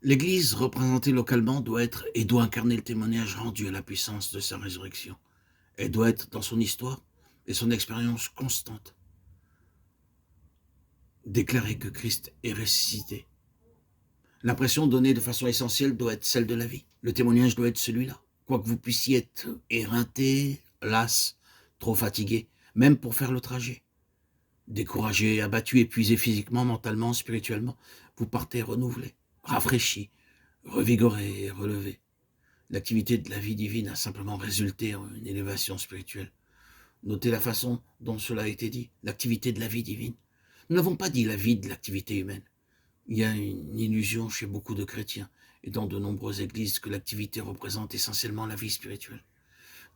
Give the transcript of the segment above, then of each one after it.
L'Église, représentée localement, doit être et doit incarner le témoignage rendu à la puissance de sa résurrection. Elle doit être, dans son histoire et son expérience constante, déclarer que Christ est ressuscité. L'impression donnée de façon essentielle doit être celle de la vie. Le témoignage doit être celui-là. Quoi que vous puissiez être éreinté, las, trop fatigué, même pour faire le trajet, découragé, abattu, épuisé physiquement, mentalement, spirituellement, vous partez renouvelé, rafraîchi, revigoré et relevé. L'activité de la vie divine a simplement résulté en une élévation spirituelle. Notez la façon dont cela a été dit, l'activité de la vie divine. Nous n'avons pas dit la vie de l'activité humaine. Il y a une illusion chez beaucoup de chrétiens et dans de nombreuses églises que l'activité représente essentiellement la vie spirituelle.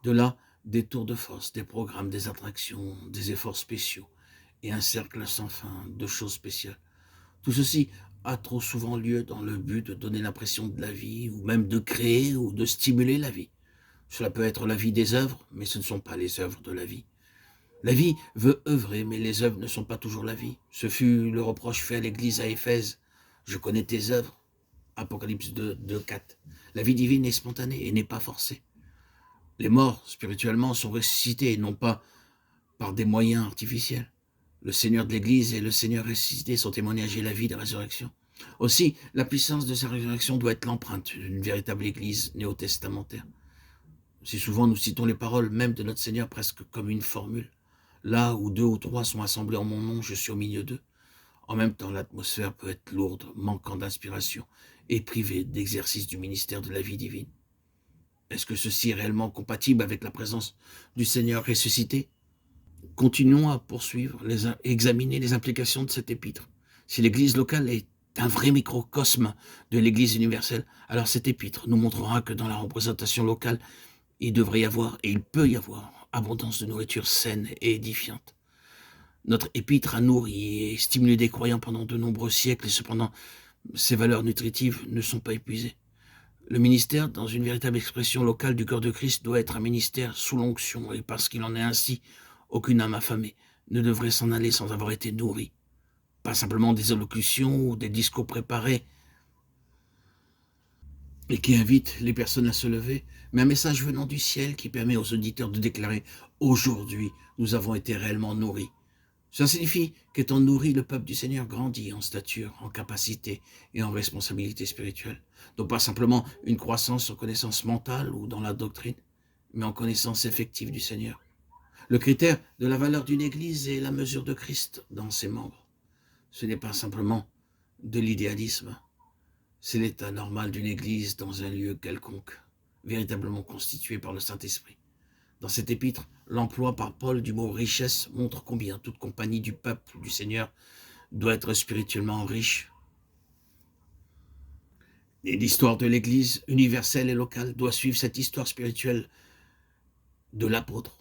De là, des tours de force, des programmes, des attractions, des efforts spéciaux et un cercle sans fin de choses spéciales. Tout ceci a trop souvent lieu dans le but de donner l'impression de la vie ou même de créer ou de stimuler la vie. Cela peut être la vie des œuvres, mais ce ne sont pas les œuvres de la vie. La vie veut œuvrer, mais les œuvres ne sont pas toujours la vie. Ce fut le reproche fait à l'église à Éphèse. Je connais tes œuvres. Apocalypse 2, 4. La vie divine est spontanée et n'est pas forcée. Les morts, spirituellement, sont ressuscités et non pas par des moyens artificiels. Le Seigneur de l'Église et le Seigneur ressuscité sont témoignage et la vie de résurrection. Aussi, la puissance de sa résurrection doit être l'empreinte d'une véritable Église néo-testamentaire. Si souvent nous citons les paroles même de notre Seigneur presque comme une formule. Là où 2 ou 3 sont assemblés en mon nom, je suis au milieu d'eux. En même temps, l'atmosphère peut être lourde, manquant d'inspiration et privée d'exercice du ministère de la vie divine. Est-ce que ceci est réellement compatible avec la présence du Seigneur ressuscité? Continuons à poursuivre, examiner les implications de cette épître. Si l'Église locale est un vrai microcosme de l'Église universelle, alors cette épître nous montrera que dans la représentation locale, il devrait y avoir, et il peut y avoir, abondance de nourriture saine et édifiante. Notre épître a nourri et stimulé des croyants pendant de nombreux siècles, et cependant, ces valeurs nutritives ne sont pas épuisées. Le ministère, dans une véritable expression locale du corps de Christ, doit être un ministère sous l'onction, et parce qu'il en est ainsi, aucune âme affamée ne devrait s'en aller sans avoir été nourrie. Pas simplement des allocutions ou des discours préparés et qui invitent les personnes à se lever, mais un message venant du ciel qui permet aux auditeurs de déclarer « Aujourd'hui, nous avons été réellement nourris ». Ça signifie qu'étant nourri, le peuple du Seigneur grandit en stature, en capacité et en responsabilité spirituelle. Donc pas simplement une croissance en connaissance mentale ou dans la doctrine, mais en connaissance effective du Seigneur. Le critère de la valeur d'une église est la mesure de Christ dans ses membres. Ce n'est pas simplement de l'idéalisme, c'est l'état normal d'une église dans un lieu quelconque, véritablement constitué par le Saint-Esprit. Dans cette épître, l'emploi par Paul du mot richesse montre combien toute compagnie du peuple du Seigneur doit être spirituellement riche. Et l'histoire de l'Église universelle et locale doit suivre cette histoire spirituelle de l'apôtre.